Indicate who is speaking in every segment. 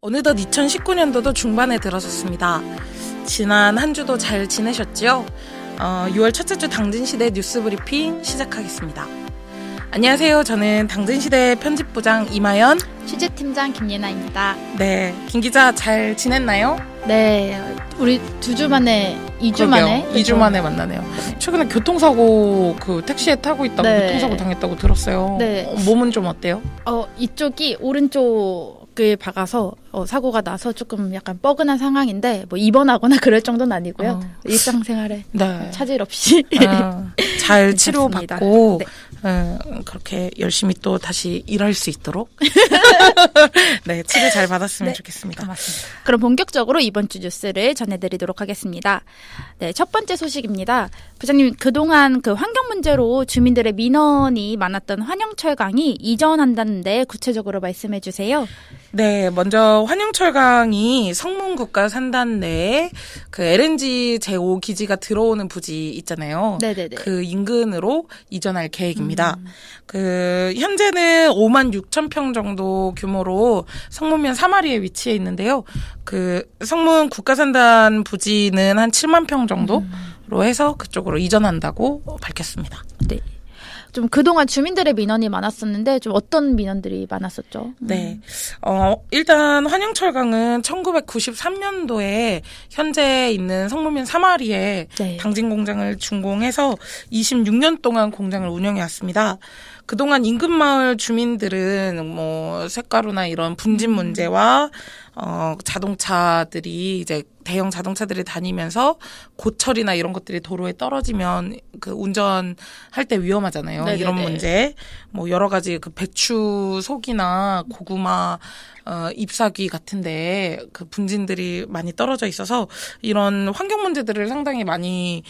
Speaker 1: 어느덧 2019년도도 중반에 들어섰습니다. 지난 한 주도 잘 지내셨지요? 6월 첫째 주 당진시대 뉴스 브리핑 시작하겠습니다. 안녕하세요. 저는 당진시대 편집부장 이마연,
Speaker 2: 취재팀장 김예나입니다.
Speaker 1: 네, 김 기자 잘 지냈나요?
Speaker 2: 네, 우리 2주 만에, 2주 만에?
Speaker 1: 2주 만에 만나네요. 최근에 교통사고, 택시에 타고 있다고
Speaker 2: 네.
Speaker 1: 교통사고 당했다고 들었어요.
Speaker 2: 네.
Speaker 1: 몸은 좀 어때요?
Speaker 2: 이쪽이 오른쪽을 박아서 사고가 나서 조금 약간 뻐근한 상황인데 뭐 입원하거나 그럴 정도는 아니고요. 일상생활에
Speaker 1: 네.
Speaker 2: 차질 없이
Speaker 1: 잘
Speaker 2: 괜찮습니다.
Speaker 1: 치료받고
Speaker 2: 네.
Speaker 1: 그렇게 열심히 또 다시 일할 수 있도록 네, 치료 잘 받았으면
Speaker 2: 네.
Speaker 1: 좋겠습니다.
Speaker 2: 고맙습니다. 그럼 본격적으로 이번 주 뉴스를 전해드리도록 하겠습니다. 네, 첫 번째 소식입니다. 부장님, 그동안 환경 문제로 주민들의 민원이 많았던 환영철강이 이전한다는데 구체적으로 말씀해 주세요.
Speaker 1: 네, 먼저 환영철강이 성문국가산단 내에 LNG 제5 기지가 들어오는 부지 있잖아요.
Speaker 2: 네네네.
Speaker 1: 그 인근으로 이전할 계획입니다. 현재는 5만 6천 평 정도 규모로 성문면 3마리에 위치해 있는데요. 성문 국가산단 부지는 한 7만 평 정도로 해서 그쪽으로 이전한다고 밝혔습니다.
Speaker 2: 네. 좀 그동안 주민들의 민원이 많았었는데 좀 어떤 민원들이 많았었죠?
Speaker 1: 네. 일단 환영철강은 1993년도에 현재 있는 성문면 3마리에
Speaker 2: 네.
Speaker 1: 당진 공장을 준공해서 26년 동안 공장을 운영해 왔습니다. 그동안 인근 마을 주민들은 쇳가루나 이런 분진 문제와 자동차들이 이제 대형 자동차들이 다니면서 고철이나 이런 것들이 도로에 떨어지면 운전할 때 위험하잖아요.
Speaker 2: 네네네.
Speaker 1: 이런 문제, 여러 가지 배추 속이나 고구마 잎사귀 같은데 분진들이 많이 떨어져 있어서 이런 환경 문제들을 상당히 많이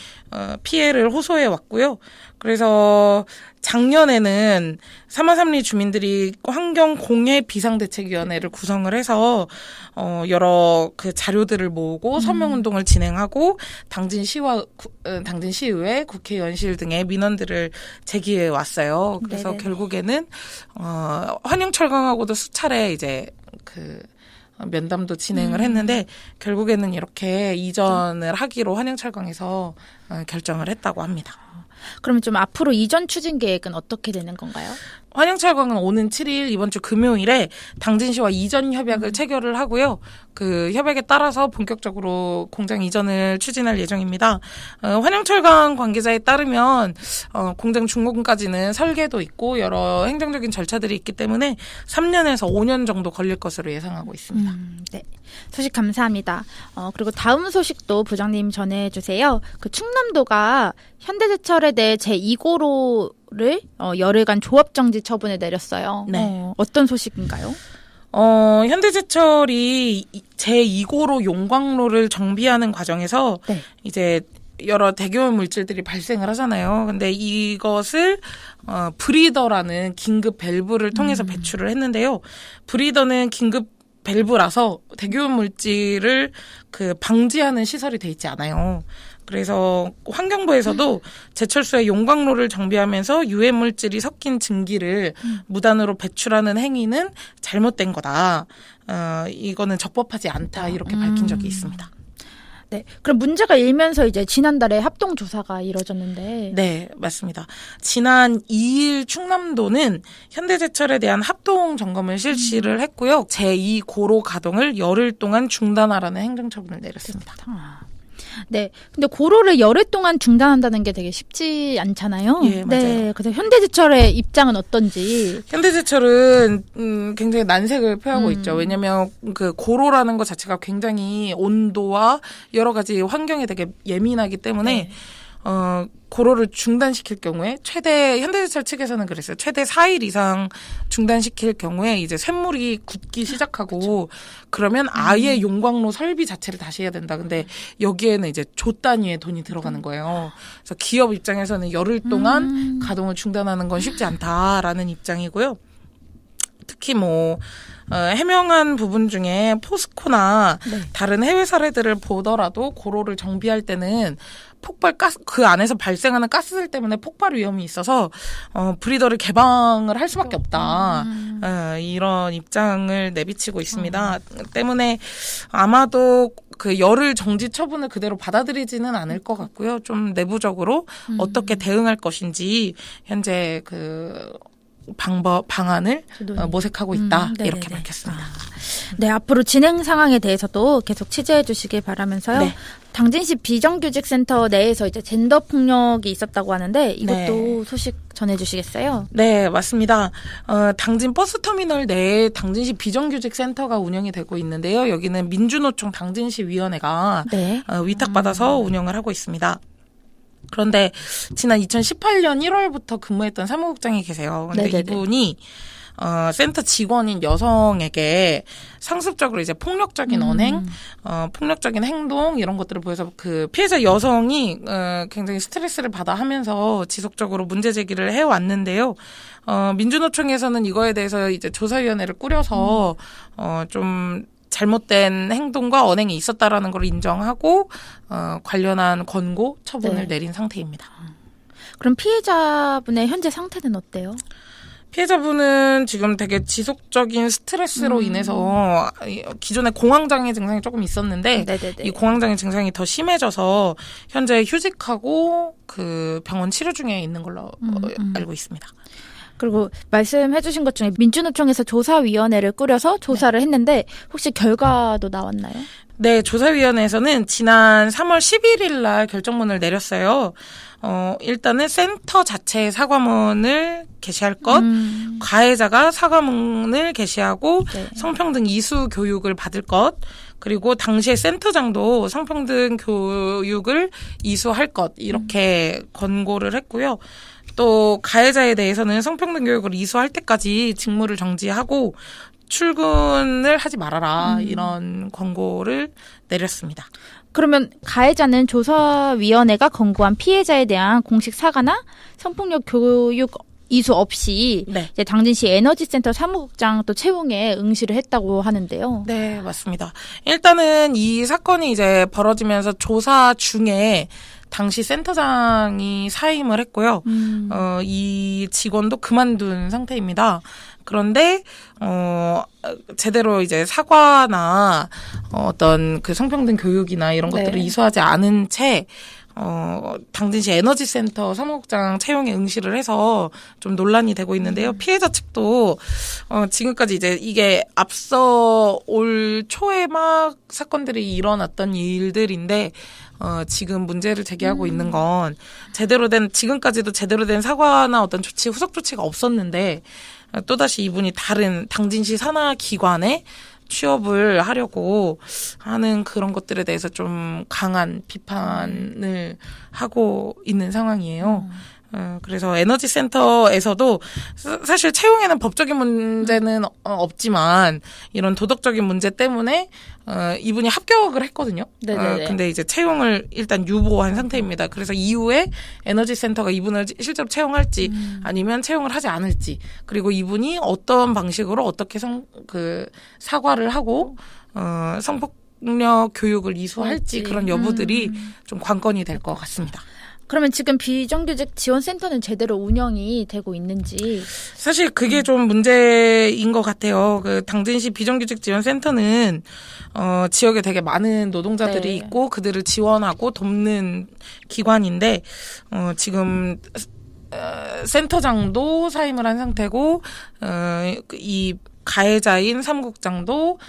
Speaker 1: 피해를 호소해 왔고요. 그래서 작년에는 사마삼리 주민들이 환경공해 비상대책위원회를 구성을 해서 여러 자료들을 모으고 서명운동을 진행하고 당진시의회, 국회의원실 등의 민원들을 제기해 왔어요. 그래서
Speaker 2: 네네.
Speaker 1: 결국에는 환영철강하고도 수차례 이제 면담도 진행을 했는데 결국에는 이렇게 이전을 하기로 환영철강에서 결정을 했다고 합니다.
Speaker 2: 그러면 좀 앞으로 이전 추진 계획은 어떻게 되는 건가요?
Speaker 1: 환영철강은 오는 7일 이번 주 금요일에 당진시와 이전 협약을 체결을 하고요. 그 협약에 따라서 본격적으로 공장 이전을 추진할 예정입니다. 환영철강 관계자에 따르면 공장 준공까지는 설계도 있고 여러 행정적인 절차들이 있기 때문에 3년에서 5년 정도 걸릴 것으로 예상하고 있습니다.
Speaker 2: 네. 소식 감사합니다. 그리고 다음 소식도 부장님 전해주세요. 충남도가 현대제철에 대해 제2고로를 열흘간 조업정지 처분을 내렸어요.
Speaker 1: 네.
Speaker 2: 어떤 소식인가요?
Speaker 1: 현대제철이 제2고로 용광로를 정비하는 과정에서
Speaker 2: 네.
Speaker 1: 이제 여러 대기오염 물질들이 발생을 하잖아요. 근데 이것을 브리더라는 긴급 밸브를 통해서 배출을 했는데요. 브리더는 긴급 밸브라서 대기오염 물질을 방지하는 시설이 돼 있지 않아요. 그래서 환경부에서도 제철소의 용광로를 정비하면서 유해 물질이 섞인 증기를 무단으로 배출하는 행위는 잘못된 거다. 이거는 적법하지 않다. 이렇게 밝힌 적이 있습니다.
Speaker 2: 네. 그럼 문제가 일면서 이제 지난달에 합동 조사가 이뤄졌는데.
Speaker 1: 네, 맞습니다. 지난 2일 충남도는 현대제철에 대한 합동 점검을 실시를 했고요. 제2고로 가동을 열흘 동안 중단하라는 행정처분을 내렸습니다.
Speaker 2: 네. 근데 고로를 열흘 동안 중단한다는 게 되게 쉽지 않잖아요.
Speaker 1: 예, 맞아요.
Speaker 2: 네. 그래서 현대제철의 입장은 어떤지.
Speaker 1: 현대제철은 굉장히 난색을 표하고 있죠. 왜냐하면 고로라는 것 자체가 굉장히 온도와 여러 가지 환경에 되게 예민하기 때문에 고로를 중단시킬 경우에 현대제철 측에서는 그랬어요. 최대 4일 이상 중단시킬 경우에 이제 쇳물이 굳기 시작하고 그러면 아예 용광로 설비 자체를 다시 해야 된다. 근데 여기에는 이제 조 단위의 돈이 들어가는 거예요. 그래서 기업 입장에서는 열흘 동안 가동을 중단하는 건 쉽지 않다라는 입장이고요. 특히 해명한 부분 중에 포스코나 다른 해외 사례들을 보더라도 고로를 정비할 때는 폭발 가스 그 안에서 발생하는 가스들 때문에 폭발 위험이 있어서 브리더를 개방을 할 수밖에 없다. 이런 입장을 내비치고 있습니다. 때문에 아마도 그 열흘 정지 처분을 그대로 받아들이지는 않을 것 같고요. 좀 내부적으로 어떻게 대응할 것인지 현재 그 방안을 모색하고 있다. 이렇게 밝혔습니다.
Speaker 2: 네, 앞으로 진행 상황에 대해서도 계속 취재해 주시길 바라면서요.
Speaker 1: 네.
Speaker 2: 당진시 비정규직센터 내에서 이제 젠더 폭력이 있었다고 하는데 이것도
Speaker 1: 네.
Speaker 2: 소식 전해주시겠어요?
Speaker 1: 네, 맞습니다. 당진 버스터미널 내에 당진시 비정규직센터가 운영이 되고 있는데요. 여기는 민주노총 당진시 위원회가
Speaker 2: 네.
Speaker 1: 위탁받아서 운영을 하고 있습니다. 그런데 지난 2018년 1월부터 근무했던 사무국장이 계세요. 근데
Speaker 2: 네네네.
Speaker 1: 이분이 센터 직원인 여성에게 상습적으로 이제 폭력적인 언행, 폭력적인 행동 이런 것들을 보여서 그 피해자 여성이 굉장히 스트레스를 받아 하면서 지속적으로 문제 제기를 해왔는데요. 민주노총에서는 이거에 대해서 이제 조사위원회를 꾸려서 좀 잘못된 행동과 언행이 있었다라는 걸 인정하고 관련한 권고 처분을 내린 상태입니다.
Speaker 2: 그럼 피해자분의 현재 상태는 어때요?
Speaker 1: 피해자분은 지금 되게 지속적인 스트레스로 인해서 기존에 공황장애 증상이 조금 있었는데
Speaker 2: 네네네.
Speaker 1: 이 공황장애 증상이 더 심해져서 현재 휴직하고 그 병원 치료 중에 있는 걸로 알고 있습니다.
Speaker 2: 그리고 말씀해 주신 것 중에 민주노총에서 조사위원회를 꾸려서 조사를 했는데 혹시 결과도 나왔나요?
Speaker 1: 네, 조사위원회에서는 지난 3월 11일 날 결정문을 내렸어요. 일단은 센터 자체의 사과문을 게시할 것, 가해자가 사과문을 게시하고
Speaker 2: 네.
Speaker 1: 성평등 이수 교육을 받을 것, 그리고 당시에 센터장도 성평등 교육을 이수할 것, 이렇게 권고를 했고요. 또 가해자에 대해서는 성평등 교육을 이수할 때까지 직무를 정지하고 출근을 하지 말아라, 이런 권고를 내렸습니다.
Speaker 2: 그러면 가해자는 조사위원회가 권고한 피해자에 대한 공식 사과나 성폭력 교육 이수 없이
Speaker 1: 네.
Speaker 2: 이제 당진시 에너지센터 사무국장 또 채용에 응시를 했다고 하는데요.
Speaker 1: 네, 맞습니다. 일단은 이 사건이 이제 벌어지면서 조사 중에 당시 센터장이 사임을 했고요. 이 직원도 그만둔 상태입니다. 그런데 제대로 이제 사과나 어떤 그 성평등 교육이나 이런 것들을 이수하지 않은 채 당진시 에너지센터 사무국장 채용에 응시를 해서 좀 논란이 되고 있는데요. 피해자 측도 지금까지 이제 이게 앞서 올 초에 막 사건들이 일어났던 일들인데 지금 문제를 제기하고 있는 건 지금까지도 제대로 된 사과나 어떤 조치, 후속 조치가 없었는데 또다시 이분이 다른 당진시 산하 기관에 취업을 하려고 하는 그런 것들에 대해서 좀 강한 비판을 하고 있는 상황이에요. 그래서 에너지센터에서도 사실 채용에는 법적인 문제는 없지만 이런 도덕적인 문제 때문에 이분이 합격을 했거든요. 근데 이제 채용을 일단 유보한 상태입니다. 그래서 이후에 에너지센터가 이분을 실제로 채용할지 아니면 채용을 하지 않을지, 그리고 이분이 어떤 방식으로 어떻게 사과를 하고 성폭력 교육을 이수할지 그런 여부들이 좀 관건이 될 것 같습니다.
Speaker 2: 그러면 지금 비정규직 지원센터는 제대로 운영이 되고 있는지?
Speaker 1: 사실 그게 좀 문제인 것 같아요. 그 당진시 비정규직 지원센터는 지역에 되게 많은 노동자들이 있고 그들을 지원하고 돕는 기관인데 지금 센터장도 사임을 한 상태고 이 가해자인 사무국장도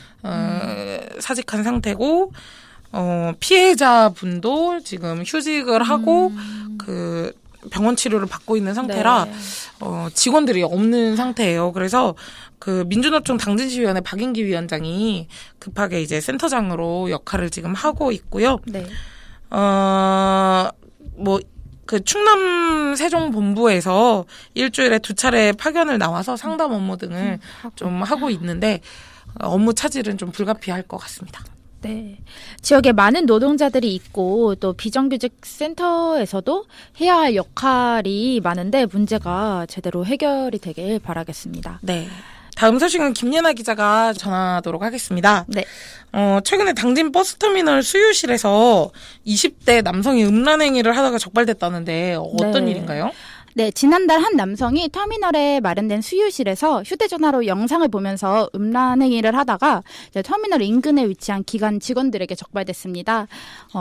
Speaker 1: 사직한 상태고 피해자분도 지금 휴직을 하고 그 병원 치료를 받고 있는 상태라 직원들이 없는 상태예요. 그래서 그 민주노총 당진시위원회 박인기 위원장이 급하게 이제 센터장으로 역할을 지금 하고 있고요. 그 충남 세종본부에서 일주일에 2차례 파견을 나와서 상담 업무 등을 좀 하고 있는데 업무 차질은 좀 불가피할 것 같습니다.
Speaker 2: 네. 지역에 많은 노동자들이 있고 또 비정규직 센터에서도 해야 할 역할이 많은데 문제가 제대로 해결이 되길 바라겠습니다.
Speaker 1: 네. 다음 소식은 김예나 기자가 전하도록 하겠습니다.
Speaker 2: 네.
Speaker 1: 최근에 당진 버스터미널 수유실에서 20대 남성이 음란행위를 하다가 적발됐다는데 어떤
Speaker 2: 네.
Speaker 1: 일인가요?
Speaker 2: 네, 지난달 한 남성이 터미널에 마련된 수유실에서 휴대전화로 영상을 보면서 음란행위를 하다가 이제 터미널 인근에 위치한 기관 직원들에게 적발됐습니다.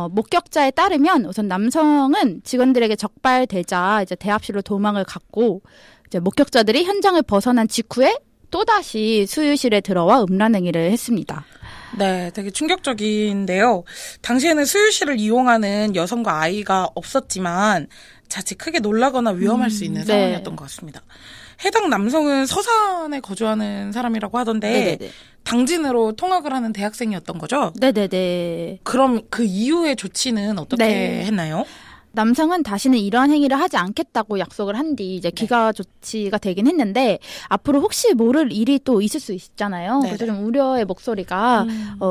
Speaker 2: 목격자에 따르면 우선 남성은 직원들에게 적발되자 이제 대합실로 도망을 갔고 이제 목격자들이 현장을 벗어난 직후에 또다시 수유실에 들어와 음란행위를 했습니다.
Speaker 1: 네, 되게 충격적인데요. 당시에는 수유실을 이용하는 여성과 아이가 없었지만 자칫 크게 놀라거나 위험할 수 있는
Speaker 2: 네.
Speaker 1: 상황이었던 것 같습니다. 해당 남성은 서산에 거주하는 사람이라고 하던데
Speaker 2: 네네네.
Speaker 1: 당진으로 통학을 하는 대학생이었던 거죠?
Speaker 2: 네네네.
Speaker 1: 그럼 그 이후의 조치는 어떻게
Speaker 2: 네.
Speaker 1: 했나요?
Speaker 2: 남성은 다시는 이러한 행위를 하지 않겠다고 약속을 한 뒤 이제 귀가 조치가 되긴 했는데 앞으로 혹시 모를 일이 또 있을 수 있잖아요.
Speaker 1: 네네.
Speaker 2: 그래서 좀 우려의 목소리가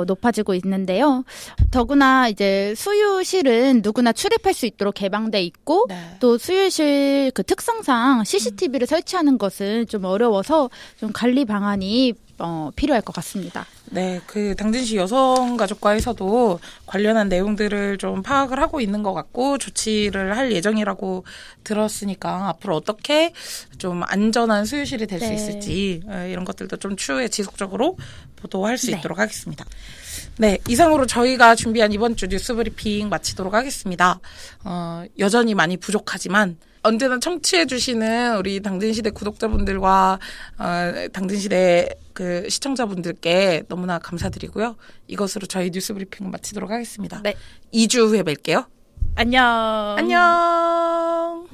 Speaker 2: 높아지고 있는데요. 더구나 이제 수유실은 누구나 출입할 수 있도록 개방돼 있고
Speaker 1: 네.
Speaker 2: 또 수유실 그 특성상 CCTV를 설치하는 것은 좀 어려워서 좀 관리 방안이 필요할 것 같습니다.
Speaker 1: 네, 그 당진시 여성가족과에서도 관련한 내용들을 좀 파악을 하고 있는 것 같고 조치를 할 예정이라고 들었으니까 앞으로 어떻게 좀 안전한 수유실이 될 수
Speaker 2: 네.
Speaker 1: 있을지 이런 것들도 좀 추후에 지속적으로 보도할 수
Speaker 2: 네.
Speaker 1: 있도록 하겠습니다. 네, 이상으로 저희가 준비한 이번 주 뉴스 브리핑 마치도록 하겠습니다. 여전히 많이 부족하지만 언제나 청취해주시는 우리 당진시대 구독자분들과 당진시대 그 시청자분들께 너무나 감사드리고요. 이것으로 저희 뉴스 브리핑 마치도록 하겠습니다.
Speaker 2: 네.
Speaker 1: 2주 후에 뵐게요.
Speaker 2: 안녕.
Speaker 1: 안녕.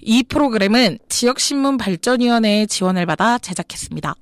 Speaker 1: 이 프로그램은 지역신문발전위원회의 지원을 받아 제작했습니다.